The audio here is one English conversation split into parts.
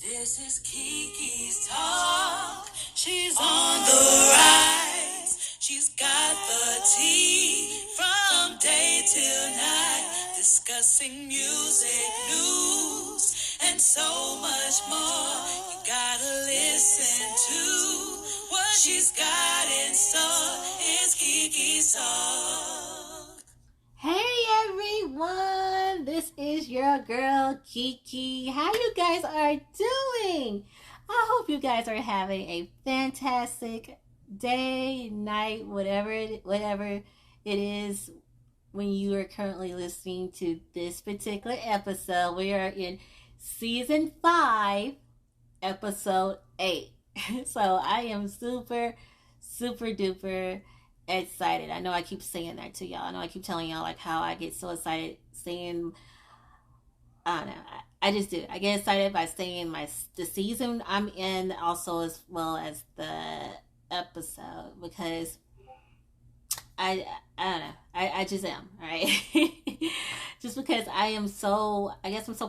This is Keke's talk. She's on the rise. She's got the tea from day till night, discussing music, news, and so much more. You gotta listen to what she's got in store. It's Keke's talk. Hey everyone, this is your girl Keke. How you guys are doing? I hope you guys are having a fantastic day, night, whatever it is when you are currently listening to this particular episode. We are in season 5, episode 8. So I am super duper excited. I know I keep saying that to y'all. I know I keep telling y'all like how I get so excited saying, I don't know. I just do. I get excited by saying the season I'm in, also as well as the episode, because I don't know. I just am, right? Just because I'm so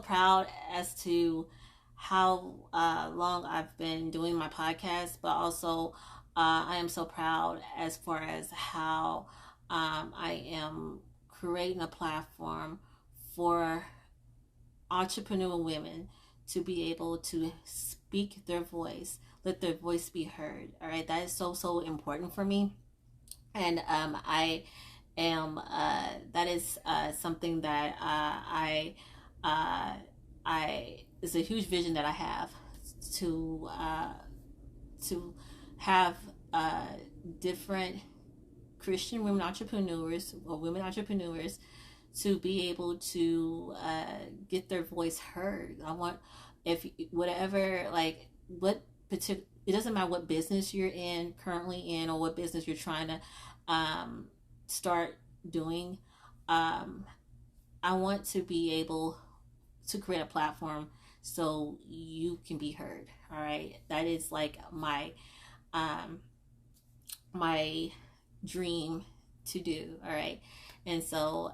proud as to how long I've been doing my podcast, but also I am so proud as far as how I am creating a platform for entrepreneur women to be able to speak their voice, let their voice be heard. All right, that is so important for me, and I am that is something that I it's a huge vision that I have to have different Christian women entrepreneurs or women entrepreneurs to be able to get their voice heard. I want, if whatever, like what particular, it doesn't matter what business you're in currently in, or what business you're trying to start doing. I want to be able to create a platform so you can be heard. All right, that is like my dream to do. All right, and so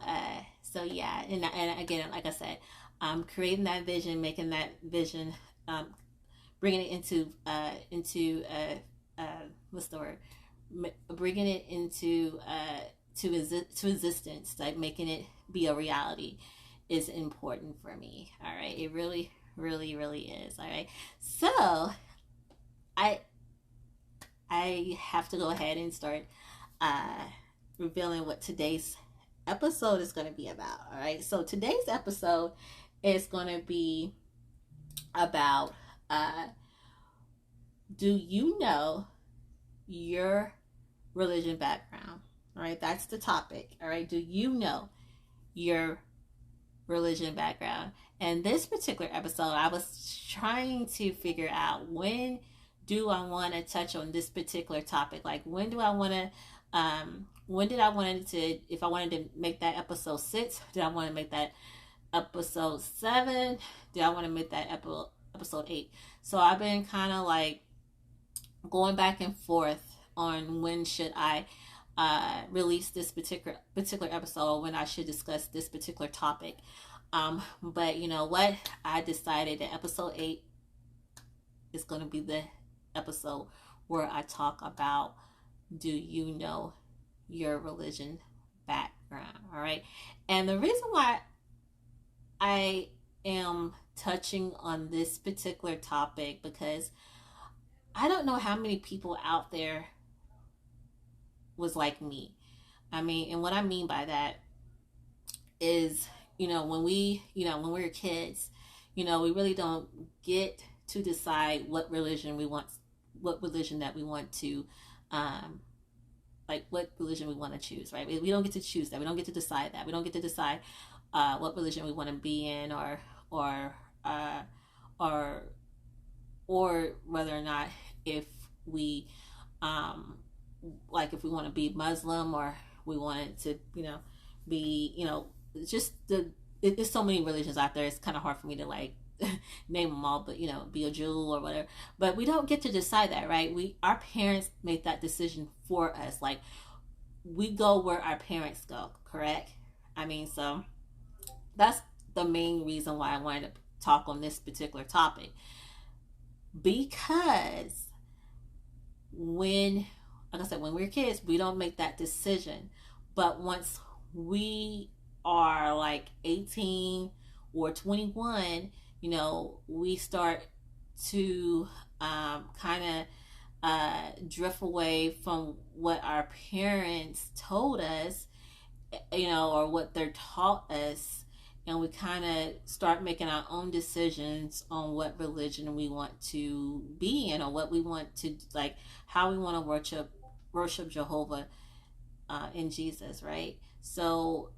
yeah, and again, like I said, creating that vision, making that vision, bringing it into what's the word, bringing it into to existence, like making it be a reality, is important for me. All right, it really is. All right, so I have to go ahead and start revealing what today's episode is going to be about. All right, so today's episode is going to be about do you know your religion background? All right, that's the topic. All right, do you know your religion background? And this particular episode, I was trying to figure out, when do I want to touch on this particular topic? Like, when do I want to when did I want to, if I wanted to make that episode 6, did I want to make that episode 7, did I want to make that episode 8? So I've been kind of like going back and forth on when should I release this particular episode, when I should discuss this particular topic. But you know what? I decided that episode 8 is going to be the episode where I talk about, do you know your religion background? All right. And the reason why I am touching on this particular topic, because I don't know how many people out there was like me. I mean, and what I mean by that is, when we were kids, we really don't get to decide what religion that we want to, like what religion we want to choose, right? We don't get to choose that. We don't get to decide that. We don't get to decide what religion we want to be in, or whether or not, if we like if we want to be Muslim, or we want to be just there's so many religions out there. It's kind of hard for me to like name them all, but be a Jew or whatever. But we don't get to decide that, right? Our parents make that decision for us. Like, we go where our parents go, correct? I mean, so that's the main reason why I wanted to talk on this particular topic. because when, like I said, when we're kids, we don't make that decision. But once we are like 18 or 21, we start to kind of drift away from what our parents told us, or what they're taught us, and we kind of start making our own decisions on what religion we want to be in, or what we want to, like, how we want to worship Jehovah, in Jesus, right? So,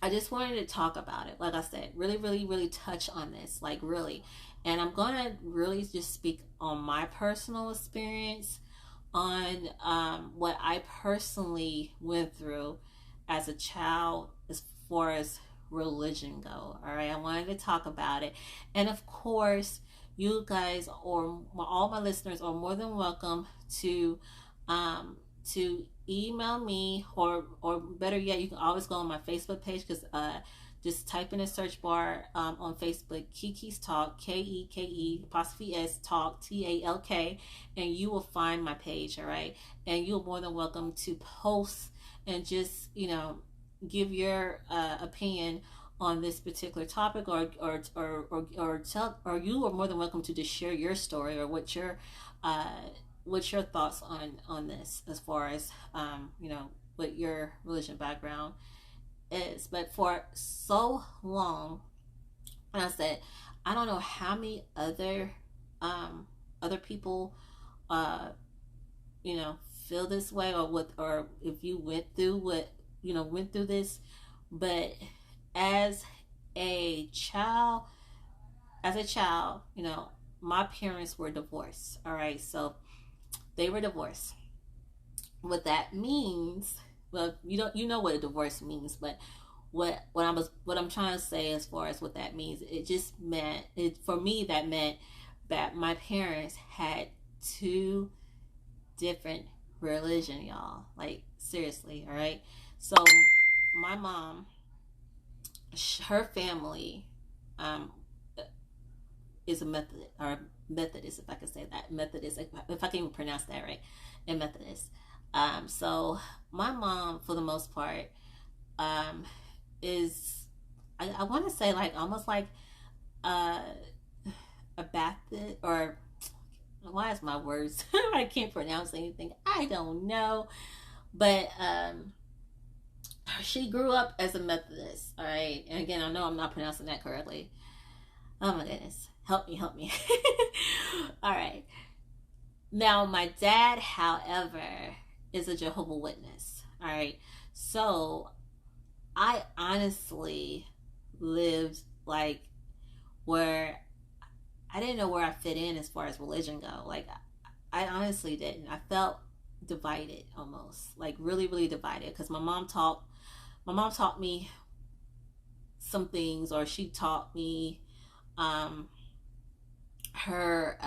I just wanted to talk about it. Like I said, really, really, really touch on this, like really. And I'm going to really just speak on my personal experience, on what I personally went through as a child as far as religion go. All right, I wanted to talk about it. And of course, you guys, or all my listeners, are more than welcome to email me, or better yet, you can always go on my Facebook page, because just type in a search bar on Facebook, Keke's Talk, Keke apostrophe S Talk, TALK, and you will find my page. All right, and you're more than welcome to post and just give your opinion on this particular topic, or you are more than welcome to just share your story, or uh, what's your thoughts on this, as far as what your religion background is. But for so long, and I said, I don't know how many other people uh you know feel this way, or if you went through this. But as a child as a child, my parents were divorced. All right, so they were divorced. What that means, well, you know what a divorce means, but what I'm trying to say, as far as what that means, it just meant, for me, that meant that my parents had two different religion, y'all. Like, seriously. All right, so my mom, her family, um is a Methodist, if I could say that. Methodist, if I can even pronounce that right. And Methodist. So my mom, for the most part, um is, I want to say, like, almost like uh, a Baptist, or why is my words I can't pronounce anything. I don't know. But she grew up as a Methodist. All right, and again, I know I'm not pronouncing that correctly. Oh my goodness, help me. All right. Now, my dad, however, is a Jehovah Witness. All right, so I honestly lived, like, where I didn't know where I fit in as far as religion go. Like, I honestly didn't. I felt divided, almost, like really, really divided, because my mom taught me some things, or she taught me um, her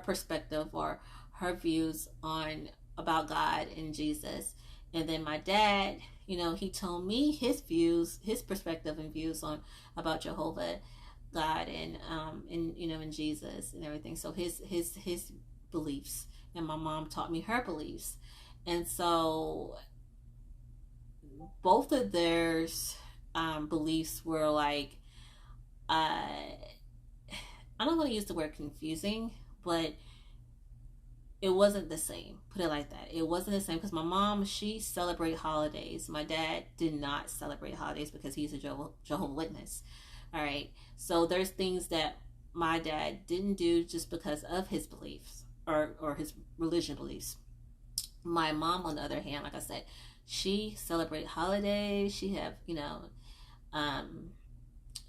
perspective, or her views on about God and Jesus. And then my dad, he told me his views, his perspective and views on about Jehovah God, and Jesus and everything. So his beliefs, and my mom taught me her beliefs. And so both of their beliefs were like, I don't want to use the word confusing, but it wasn't the same. Put it like that. It wasn't the same, because my mom, she celebrated holidays. My dad did not celebrate holidays, because he's a Jehovah Witness. All right. So there's things that my dad didn't do just because of his beliefs, or his religion beliefs. My mom, on the other hand, like I said, she celebrated holidays. She have, um,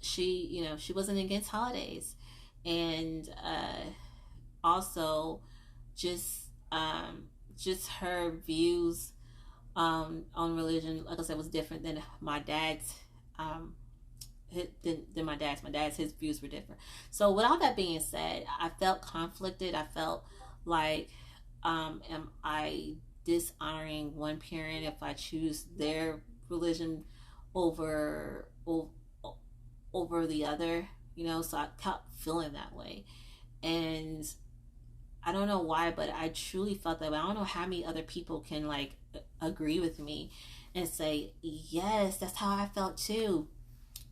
she wasn't against holidays. And also, just just her views on religion, like I said, was different than my dad's. Than my dad's. My dad's, his views were different. So with all that being said, I felt conflicted. I felt like, am I dishonoring one parent if I choose their religion over over the other? So I kept feeling that way. And I don't know why, but I truly felt that way. I don't know how many other people can like agree with me and say, yes, that's how I felt too.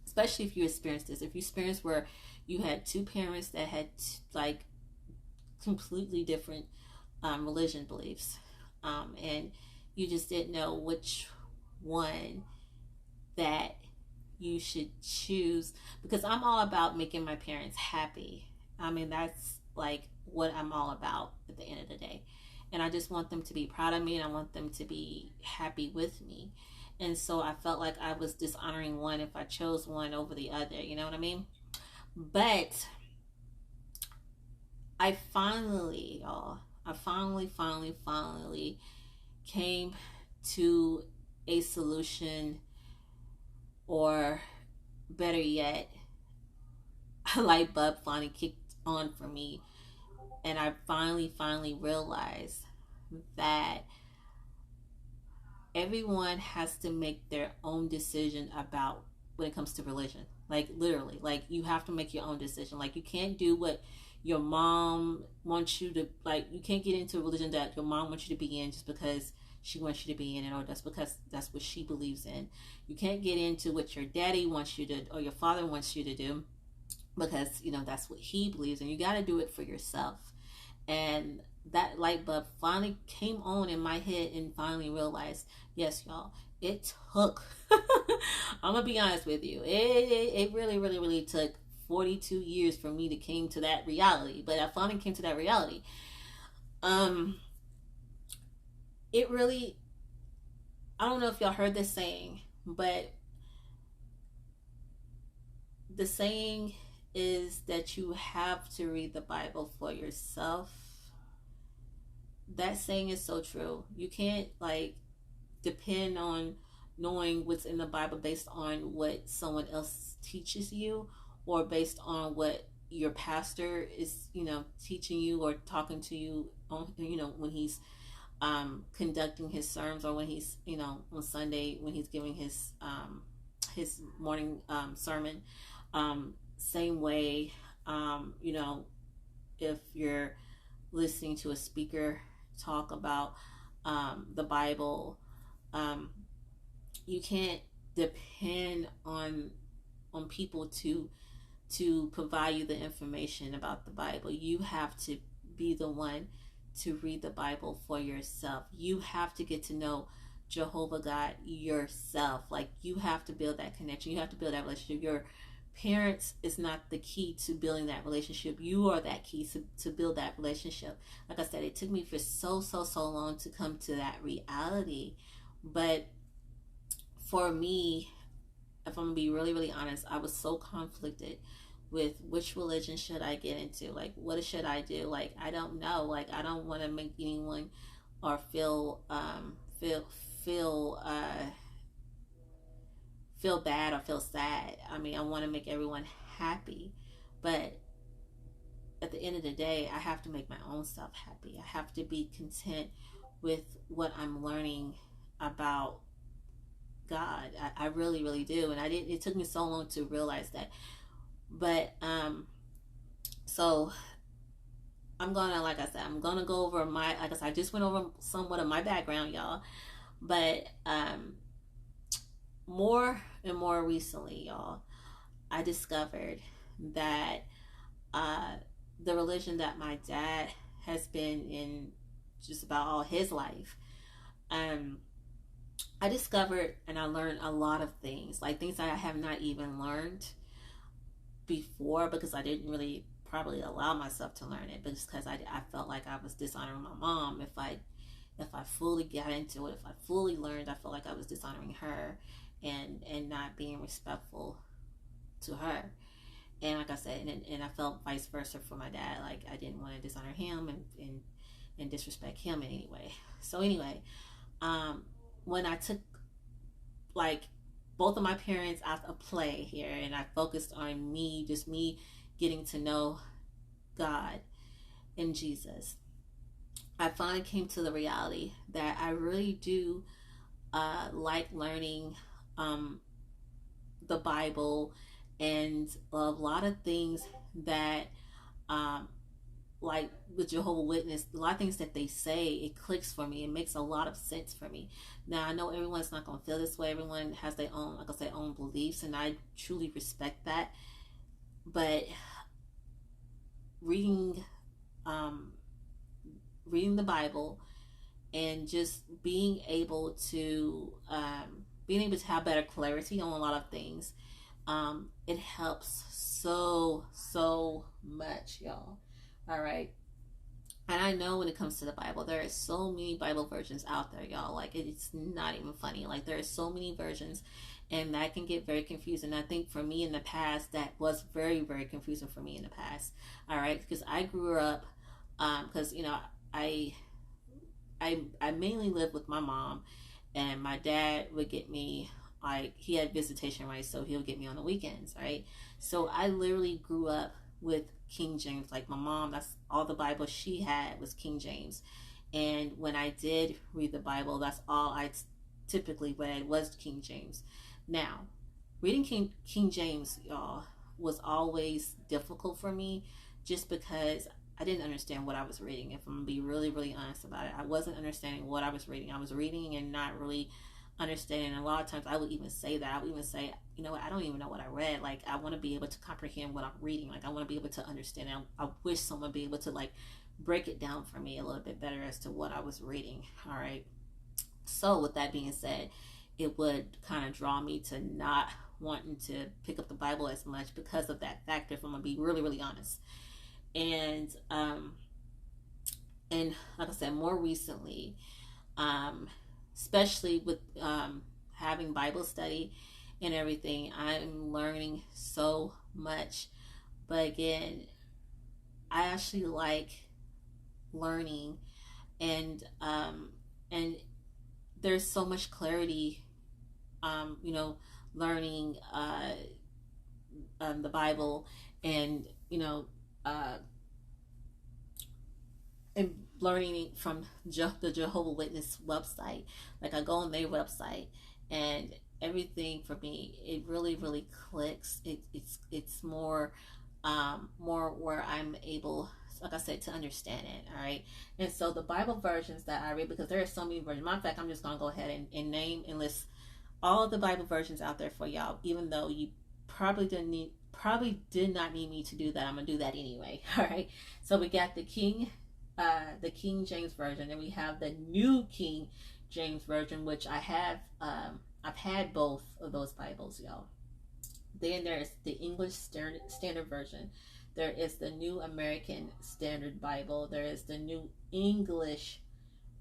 Especially if you experienced this. If you experienced where you had two parents that had like completely different religion beliefs, and you just didn't know which one that you should choose, because I'm all about making my parents happy. I mean, that's like what I'm all about at the end of the day. And I just want them to be proud of me, and I want them to be happy with me. And so I felt like I was dishonoring one if I chose one over the other. You know what I mean? But I finally, y'all, I finally came to a solution, or better yet, a light bulb finally kicked on for me. And I finally realized that everyone has to make their own decision about when it comes to religion. Like literally, like you have to make your own decision. Like you can't do what your mom wants you to, like you can't get into a religion that your mom wants you to be in just because she wants you to be in it, or that's because that's what she believes in. You can't get into what your daddy wants you to, or your father wants you to do, because that's what he believes in. You got to do it for yourself. And that light bulb finally came on in my head, and finally realized, yes, y'all, it took I'm gonna be honest with you, it really took 42 years for me to came to that reality. But I finally came to that reality. um it really, I don't know if y'all heard this saying, but the saying is that you have to read the Bible for yourself. That saying is so true. You can't like depend on knowing what's in the Bible based on what someone else teaches you, or based on what your pastor is, teaching you or talking to you on, when he's conducting his sermons, or when he's, on Sunday when he's giving his morning sermon. Same way, if you're listening to a speaker talk about the Bible, um, you can't depend on people to provide you the information about the Bible. You have to be the one to read the Bible for yourself. You have to get to know Jehovah God yourself. Like you have to build that connection. You have to build that relationship. Your parents is not the key to building that relationship. You are that key to build that relationship. Like I said, it took me for so long to come to that reality. But for me, if I'm gonna be really honest, I was so conflicted with which religion should I get into. Like, what should I do? Like, I don't know. Like, I don't want to make anyone or feel bad or feel sad. I mean, I want to make everyone happy, but at the end of the day, I have to make my own self happy. I have to be content with what I'm learning about God. I really do. And I didn't, it took me so long to realize that. But so I'm gonna, like I said, I'm gonna go over like I said, I just went over somewhat of my background, y'all. But more and more recently, y'all, I discovered that the religion that my dad has been in just about all his life, I discovered and I learned a lot of things, like things that I have not even learned before, because I didn't really probably allow myself to learn it, but it's because I felt like I was dishonoring my mom. If I fully got into it, if I fully learned, I felt like I was dishonoring her and not being respectful to her. And like I said, and I felt vice versa for my dad. Like I didn't want to dishonor him and disrespect him in any way. So anyway, when I took like both of my parents out of play here, and I focused on me, just me getting to know God and Jesus, I finally came to the reality that I really do like learning the Bible and a lot of things that like with Jehovah's Witness, a lot of things that they say, it clicks for me. It makes a lot of sense for me. Now I know everyone's not gonna feel this way. Everyone has their own, like I say, own beliefs, and I truly respect that. But reading, um, reading the Bible and just being able to have better clarity on a lot of things, it helps so much, y'all. All right. And I know when it comes to the Bible, there are so many Bible versions out there, y'all. Like, it's not even funny. Like, there are so many versions, and that can get very confusing. I think for me in the past, that was very confusing for me in the past. All right, because I grew up, because I I mainly lived with my mom, and my dad would get me, like, he had visitation rights, so he would get me on the weekends, right? So I literally grew up with King James. Like, my mom, that's all the Bible she had was King James. And when I did read the Bible, that's all I typically read was King James. Now, reading King James, y'all, was always difficult for me, just because I didn't understand what I was reading. If I'm gonna be really honest about it, I wasn't understanding what I was reading. I was reading and not really understanding. A lot of times I would even say that. I would even say, I don't even know what I read. Like, I want to be able to comprehend what I'm reading. Like, I want to be able to understand it. I wish someone would be able to, like, break it down for me a little bit better as to what I was reading. All right. So with that being said, it would kind of draw me to not wanting to pick up the Bible as much because of that factor, if I'm gonna be really honest. And and like I said, more recently, um, especially with having Bible study and everything, I'm learning so much. But again, I actually like learning, and there's so much clarity, learning the Bible, and uh, and learning from the Jehovah Witness website. Like, I go on their website, and everything for me, it really clicks. It's more where I'm able, like I said, to understand it. All right. And so the Bible versions that I read, because there are so many versions. Matter of fact, I'm just gonna go ahead and name and list all of the Bible versions out there for y'all, even though you probably did not need me to do that. I'm gonna do that anyway. All right. So we got the King James version, and we have the New King James version, which I have. I've had both of those Bibles, y'all. Then there is the English Standard Version. There is the New American Standard Bible. There is the New English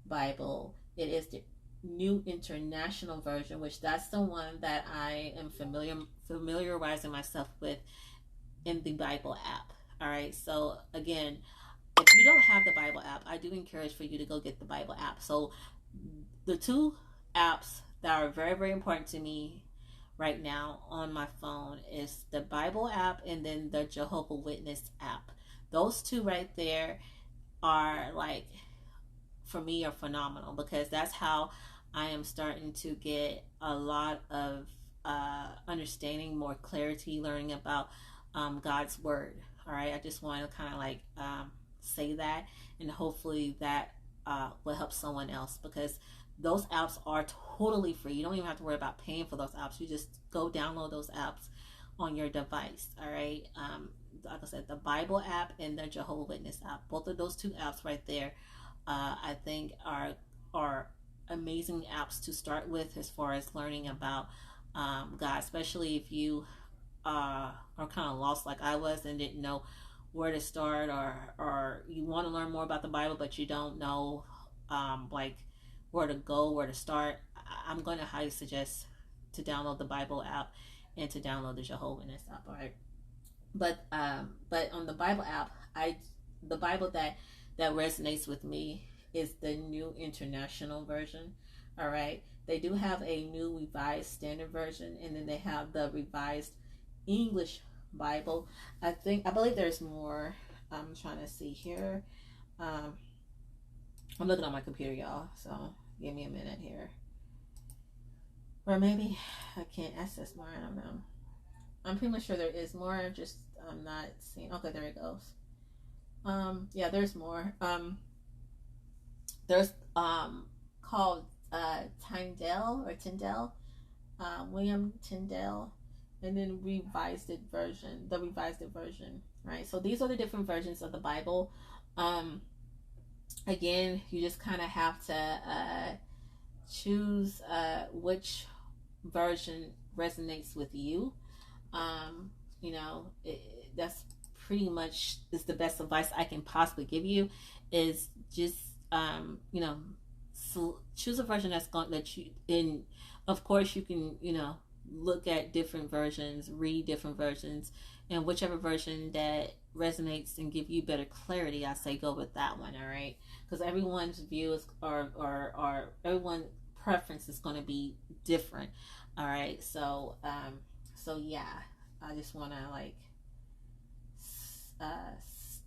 Bible. It is the New International Version, which that's the one that I am familiarizing myself with in the Bible app. All right. So again, if you don't have the Bible app, I do encourage for you to go get the Bible app. So the two apps that are very important to me right now on my phone is the Bible app and then the Jehovah Witness app. Those two right there are, like, for me, are phenomenal, because that's how I am starting to get a lot of understanding, more clarity, learning about God's word. All right, I just want to kind of like say that, and hopefully that will help someone else, because those apps are totally free. You don't even have to worry about paying for those apps. You just go download those apps on your device. All right. Like I said, the Bible app and the Jehovah Witness app. Both of those two apps right there, I think are amazing apps to start with as far as learning about God, especially if you are kind of lost like I was and didn't know where to start, or you want to learn more about the Bible but you don't know like where to go, where to start. I'm going to highly suggest to download the Bible app and to download the Jehovah Witness app. All right, but on the Bible app, the Bible that resonates with me is the New International Version. All right, they do have a New Revised Standard Version, and then they have the Revised English Bible. I believe there's more. I'm trying to see here. I'm looking on my computer, y'all, so give me a minute here. Or maybe I can't access more. I don't know. I'm pretty much sure there is more. Just I'm not seeing. Okay, there it goes. Yeah, there's more. There's called Tyndale, William Tyndale, and then the revised it version, right? So these are the different versions of the Bible. Um, Again, you just kind of have to choose which version resonates with you. Um, that's pretty much is the best advice I can possibly give you. Is just so choose a version that's going to let you in. Of course, you can look at different versions, read different versions, and whichever version that resonates and give you better clarity, I say go with that one. All right, because everyone's view is or everyone's preference is going to be different. All right, so yeah, I just want to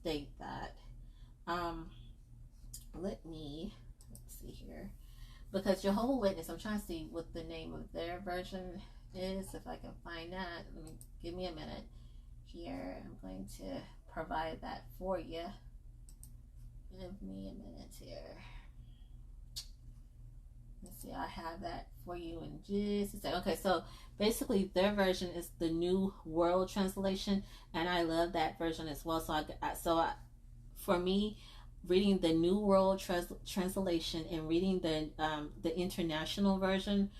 state that. Um, let's see here, because Jehovah Witness, I'm trying to see what the name of their version is. If I can find that, give me a minute here. I'm going to provide that for you. Give me a minute here. Let's see, I have that for you in just a second. Okay, so basically their version is the New World Translation, and I love that version as well. For me, reading the New World Translation and reading the International Version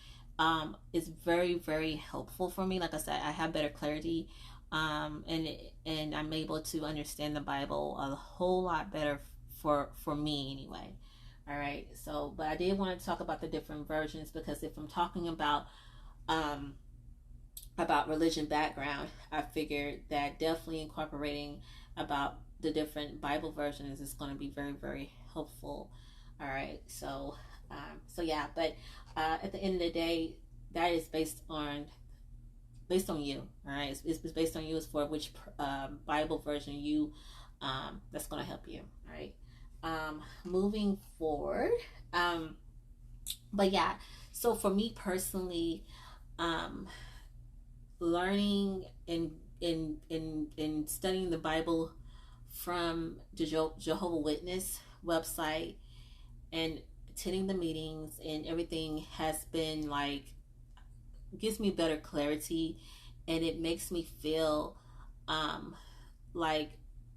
is very very helpful for me. Like I said, I have better clarity, and I'm able to understand the Bible a whole lot better for me anyway. All right. So, but I did want to talk about the different versions because if I'm talking um, about religion background, I figured that definitely incorporating about the different Bible versions is going to be very very helpful. All right. So yeah. But at the end of the day, that is based on you. All right. It's based on you as for which Bible version you that's going to help you. All right. Moving forward. Um, but yeah, so for me personally, um, learning and studying the Bible from the Jehovah Witness website and attending the meetings and everything has been gives me better clarity, and it makes me feel um, like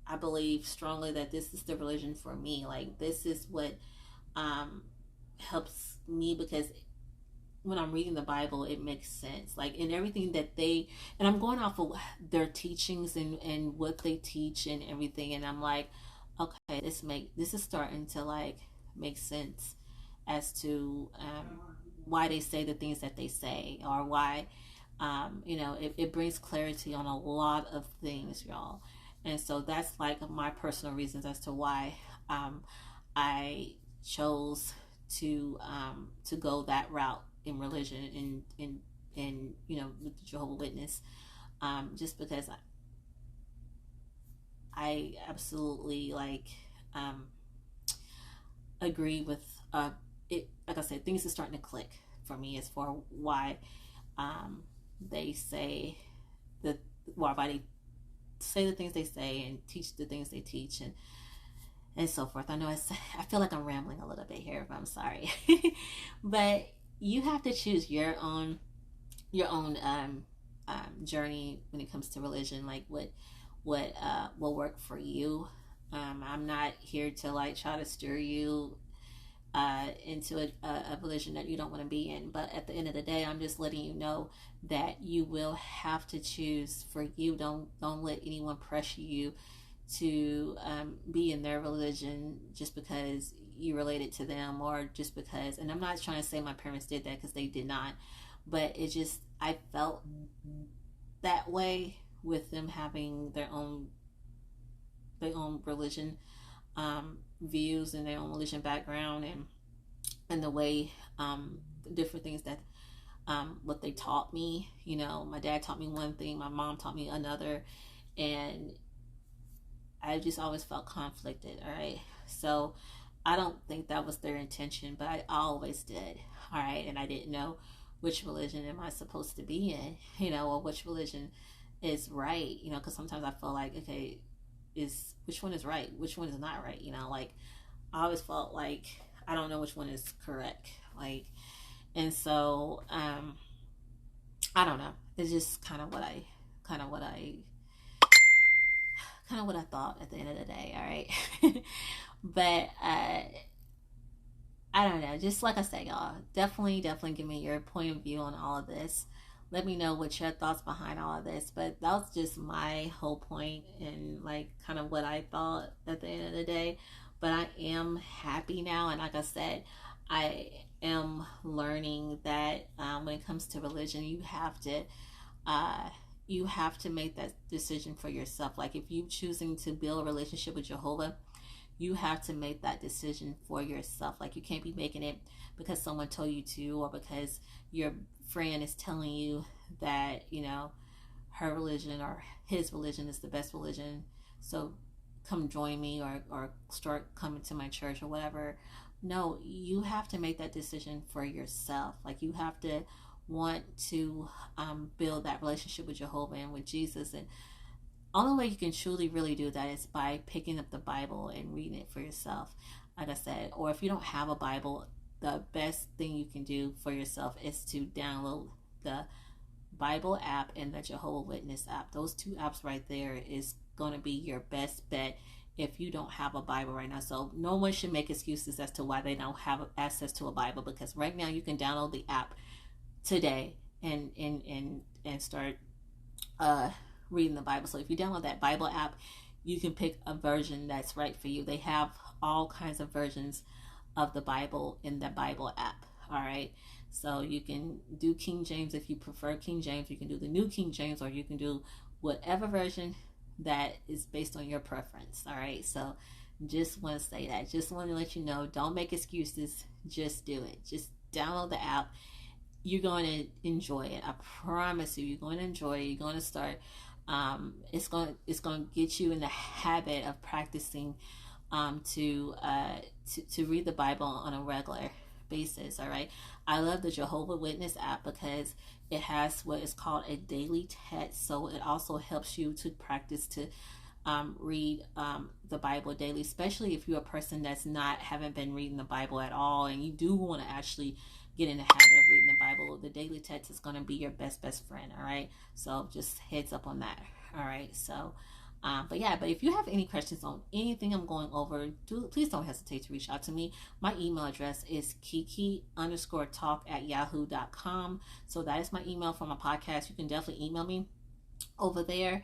I believe strongly that this is the religion for me. Like this is what um, helps me because when I'm reading the Bible, it makes sense. Like in everything that and I'm going off of their teachings and what they teach and everything, and I'm like, okay, this is starting to make sense as to why they say the things that they say or why it brings clarity on a lot of things, y'all. And so that's my personal reasons as to why I chose to go that route in religion and with the Jehovah Witness, just because I absolutely um, agree with it. Like I said, things are starting to click for me as far why they say the why they say the things they say and teach the things they teach and so forth. I know I feel like I'm rambling a little bit here, but I'm sorry. But you have to choose your own journey when it comes to religion, like what will work for you. I'm not here to try to steer you into a religion that you don't want to be in. But at the end of the day, I'm just letting you know that you will have to choose for you. Don't let anyone pressure you to be in their religion just because you related to them or just because. And I'm not trying to say my parents did that because they did not, but it just I felt that way with them having their own religion views and their own religion background and the way different things that what they taught me. My dad taught me one thing, my mom taught me another, and I just always felt conflicted. All right, so I don't think that was their intention, but I always did. All right, and I didn't know which religion am I supposed to be in, or which religion is right, because sometimes I feel like, okay, which one is right, which one is not right. Like I always felt like I don't know which one is correct. Like, and so I don't know. It's just kind of what I kind of what I thought at the end of the day. All right, but I don't know. Just like I said, y'all, definitely give me your point of view on all of this. Let me know what your thoughts behind all of this. But that was just my whole point and like kind of what I thought at the end of the day. But I am happy now, and like I said, I am learning that when it comes to religion, uh, you have to make that decision for yourself. Like if you choosing to build a relationship with Jehovah, you have to make that decision for yourself. Like you can't be making it because someone told you to, or because your friend is telling you that her religion or his religion is the best religion, so come join me, or start coming to my church or whatever. No, you have to make that decision for yourself. Like you have to want to build that relationship with Jehovah and with Jesus. And only way you can truly really do that is by picking up the Bible and reading it for yourself, like I said. Or if you don't have a Bible, the best thing you can do for yourself is to download the Bible app and the Jehovah Witness app. Those two apps right there is going to be your best bet if you don't have a Bible right now. So no one should make excuses as to why they don't have access to a Bible, because right now you can download the app today and start reading the Bible. So if you download that Bible app, you can pick a version that's right for you. They have all kinds of versions of the Bible in the Bible app. All right. So you can do King James if you prefer King James. You can do the New King James, or you can do whatever version that is based on your preference. All right. So just want to say that. Just want to let you know, don't make excuses. Just do it. Just download the app. You're going to enjoy it. I promise you, you're going to enjoy it. You're going to start. It's going to get you in the habit of practicing to read the Bible on a regular basis. All right. I love the Jehovah Witness app because it has what is called a daily text. So it also helps you to practice to read the Bible daily, especially if you're a person that's haven't been reading the Bible at all, and you do want to actually get in the habit of reading the Bible. The daily text is going to be your best friend. All right. So just heads up on that. All right. So but if you have any questions on anything I'm going over, please don't hesitate to reach out to me. My email address is keke_talk@yahoo.com. So that is my email for my podcast. You can definitely email me over there.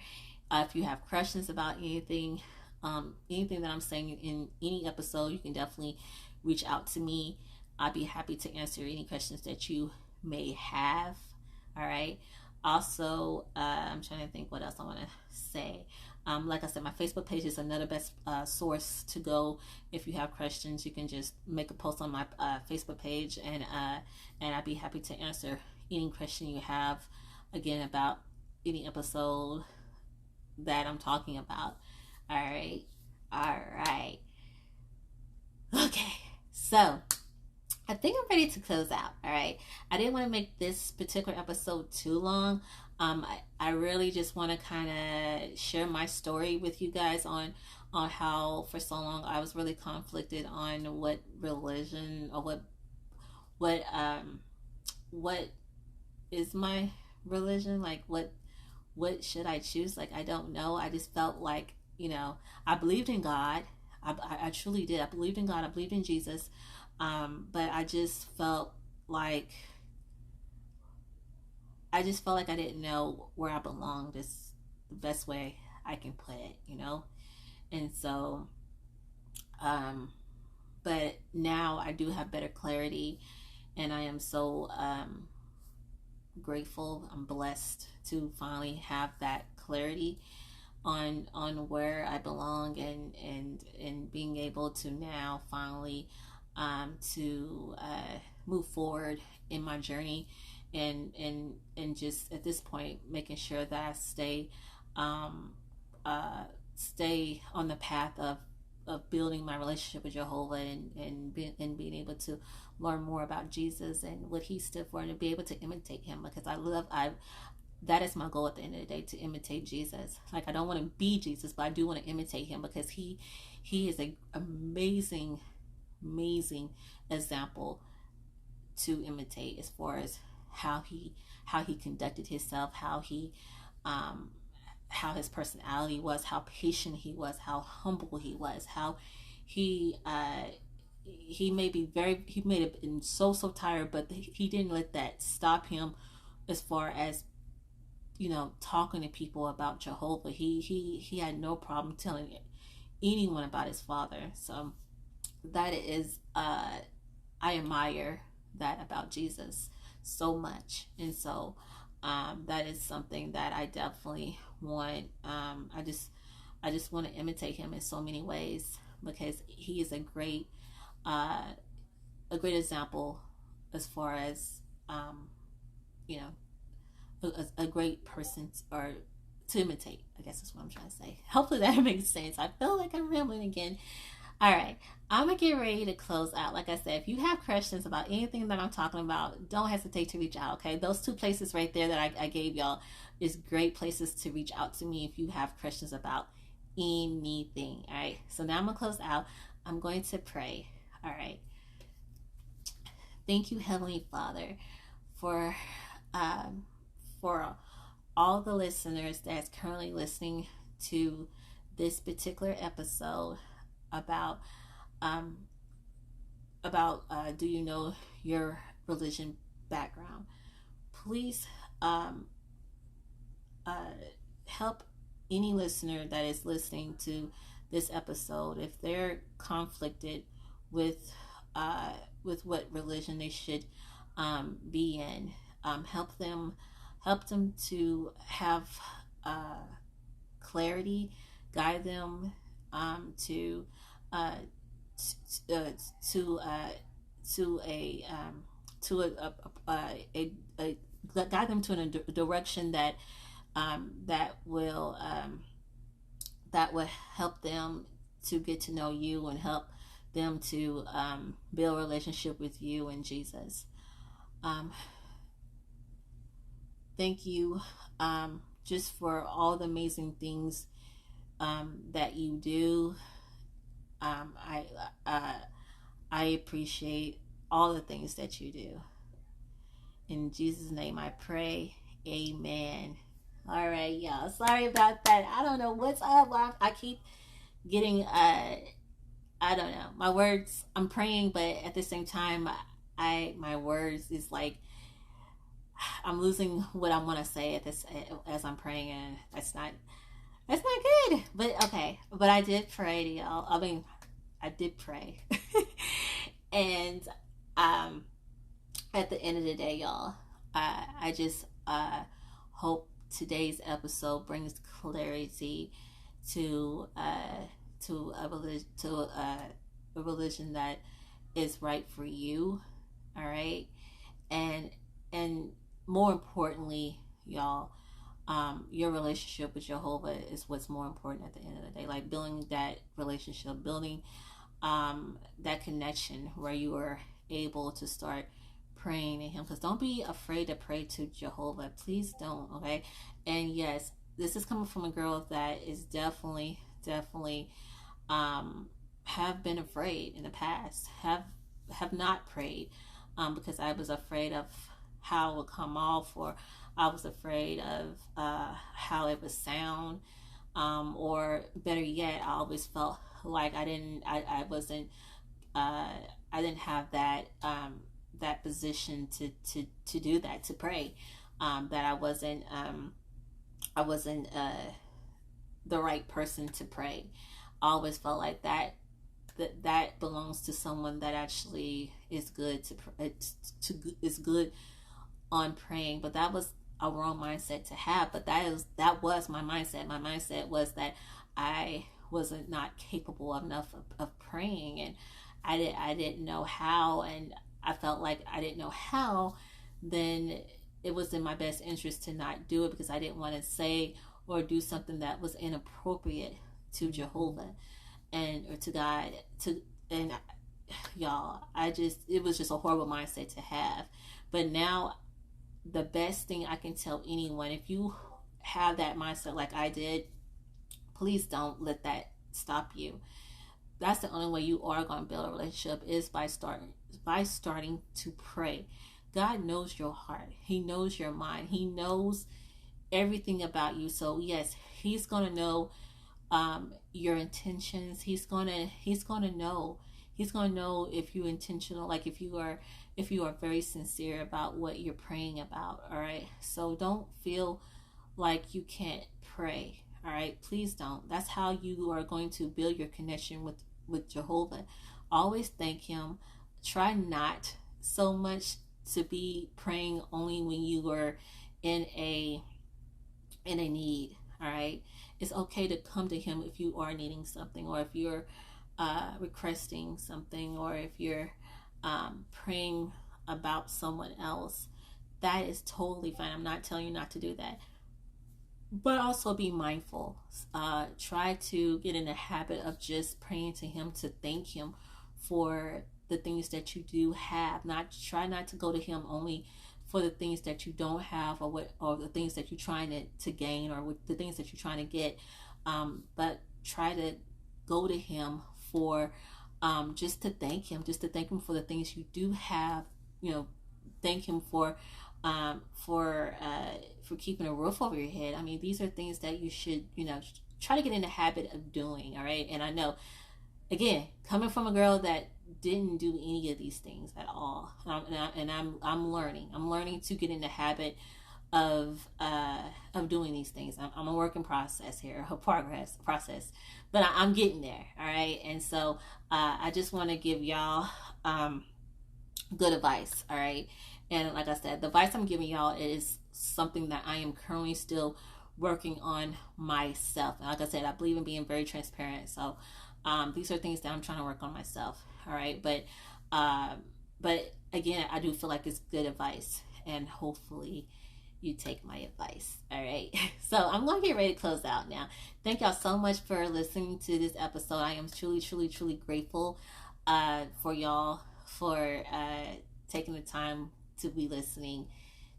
If you have questions about anything that I'm saying in any episode, you can definitely reach out to me. I'd be happy to answer any questions that you may have. All right. Also, I'm trying to think what else I want to say. Like I said, my Facebook page is another best source to go. If you have questions, you can just make a post on my Facebook page, and I'd be happy to answer any question you have, again, about any episode that I'm talking about. All right. Okay, so I think I'm ready to close out. All right. I didn't want to make this particular episode too long. I really just want to kind of share my story with you guys on how for so long I was really conflicted on what religion, or what is my religion, like what should I choose. Like I don't know. I just felt like I believed in God. I truly did. I believed in God. I believed in Jesus. But I just felt like I didn't know where I belonged. Is the best way I can put it, And so, but now I do have better clarity, and I am so grateful. I'm blessed to finally have that clarity on where I belong, and being able to now finally to move forward in my journey, and just at this point making sure that I stay on the path of building my relationship with Jehovah, and being able to learn more about Jesus and what he stood for, and to be able to imitate him, because that is my goal at the end of the day, to imitate Jesus. Like, I don't want to be Jesus, but I do want to imitate him, because he is a amazing example to imitate, as far as how he conducted himself, um how his personality was, how patient he was, how humble he was, how he he may have been so tired, but he didn't let that stop him, as far as, talking to people about Jehovah. He had no problem telling anyone about his father. So that is, I admire that about Jesus so much. And so, that is something that I definitely want. I just want to imitate him in so many ways, because he is uh, a great example, as far as, you know, a great person, or to imitate. I guess that's what I'm trying to say. Hopefully that makes sense. I feel like I'm rambling again. All right, I'm gonna get ready to close out. Like I said, if you have questions about anything that I'm talking about, don't hesitate to reach out. Okay, those two places right there that I gave y'all is great places to reach out to me if you have questions about anything. All right, so now I'm gonna close out. I'm going to pray. All right, thank you, Heavenly Father, for um, for all the listeners that's currently listening to this particular episode about um, do you know your religion background. Please, uh, help any listener that is listening to this episode, if they're conflicted with uh, what religion they should be in. Help them to have clarity, guide them to uh, uh, to to a to a guide them to a direction that will help them to get to know you, and help them to build a relationship with you and Jesus. Um, Thank you, just for all the amazing things that you do. Um, I uh, I appreciate all the things that you do. In Jesus' name, I pray. Amen. All right, y'all. Sorry about that. I don't know what's up. I keep getting I don't know, my words. I'm praying, but at the same time, my words is like, I'm losing what I want to say at this as I'm praying, and that's not good. But okay, but I did pray to y'all. I mean, I did pray, and um, at the end of the day, y'all, I just hope today's episode brings clarity to a religion that is right for you. All right, and and more importantly, y'all, your relationship with Jehovah is what's more important at the end of the day. Like, building that relationship, building that connection where you are able to start praying to Him. Because don't be afraid to pray to Jehovah. Please don't. Okay. And yes, this is coming from a girl that is definitely have been afraid in the past. Have not prayed because I was afraid of how it would come off, or I was afraid of how it would sound, or better yet, I always felt like I wasn't, I didn't have that that position to do that, to pray, that I wasn't the right person to pray. I always felt like that belongs to someone that actually is good to is good on praying. But that was a wrong mindset to have. But that was my mindset. My mindset was that I wasn't not capable enough of praying, and I didn't know how, and I felt like I didn't know how. Then it was in my best interest to not do it, because I didn't want to say or do something that was inappropriate to Jehovah and or to God. And y'all, it was just a horrible mindset to have. But now the best thing I can tell anyone, if you have that mindset like I did, please don't let that stop you. That's the only way you are going to build a relationship, is by starting to pray. God knows your heart. He knows your mind. He knows everything about you. So yes, he's going to know your intentions. He's going to know. He's going to know if you're intentional, like if you are very sincere about what you're praying about. All right. So don't feel like you can't pray. All right. Please don't. That's how you are going to build your connection with Jehovah. Always thank him. Try not so much to be praying only when you are in a need. All right. It's okay to come to him if you are needing something, or if you're requesting something, or if you're praying about someone else. That is totally fine. I'm not telling you not to do that. But also be mindful. Try to get in the habit of just praying to him, to thank him for the things that you do have. Try not to go to him only for the things that you don't have, or the things that you're trying to gain, or with the things that you're trying to get. But try to go to him for just to thank him, for the things you do have. Thank him for keeping a roof over your head. I mean, these are things that you should, try to get in the habit of doing. All right. And I know, again, coming from a girl that didn't do any of these things at all, and I'm learning to get in the habit of doing these things. I'm a work in process here, a process, but I'm getting there. All right. And so I just want to give y'all good advice. All right. And like I said, the advice I'm giving y'all is something that I am currently still working on myself. And like I said, I believe in being very transparent. So these are things that I'm trying to work on myself. All right. But again, I do feel like it's good advice, and hopefully you take my advice. All right. So I'm going to get ready to close out now. Thank y'all so much for listening to this episode. I am truly, truly, truly grateful for y'all for taking the time to be listening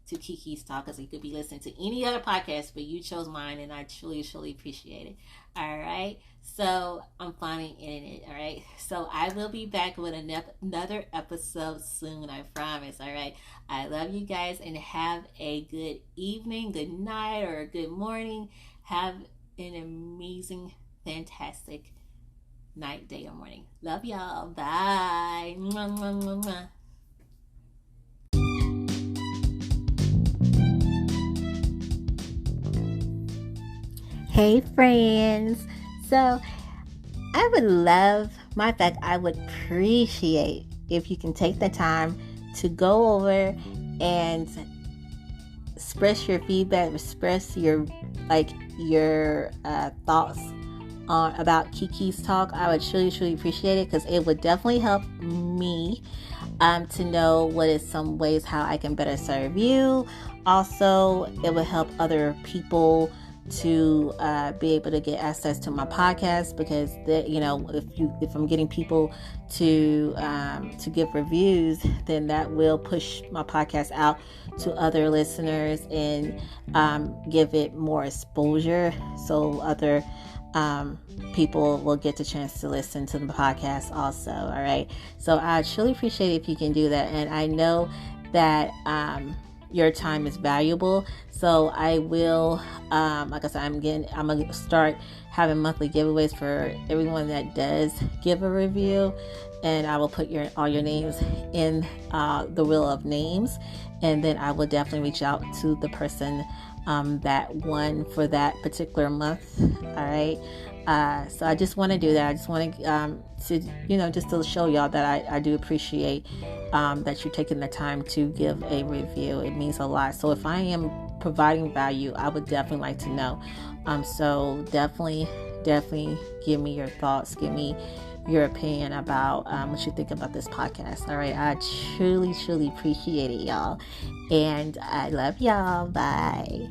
to Keke's Talk, because you could be listening to any other podcast, but you chose mine, and I truly, truly appreciate it. All right. So I'm finally in it. All right. So I will be back with another episode soon. I promise. All right. I love you guys, and have a good evening, good night, or a good morning. Have an amazing, fantastic night, day, or morning. Love y'all. Bye. Mwah, mwah, mwah, mwah. Hey friends, so I would love, matter of fact, I would appreciate if you can take the time to go over and express your feedback, express your thoughts on about Keke's Talk. I would truly, truly appreciate it, because it would definitely help me to know what is some ways how I can better serve you. Also, it would help other people to be able to get access to my podcast, because if I'm getting people to give reviews, then that will push my podcast out to other listeners and give it more exposure, so other people will get the chance to listen to the podcast also. All right. So I truly appreciate it if you can do that. And I know that your time is valuable. So I will, like I said, I'm going to start having monthly giveaways for everyone that does give a review. And I will put all your names in the wheel of names. And then I will definitely reach out to the person that won for that particular month. All right. So I just want to do that. I just want to, just to show y'all that I do appreciate that you're taking the time to give a review. It means a lot. So if I am providing value, I would definitely like to know. So definitely give me your thoughts. Give me your opinion about what you think about this podcast. All right. I truly, truly appreciate it, y'all. And I love y'all. Bye.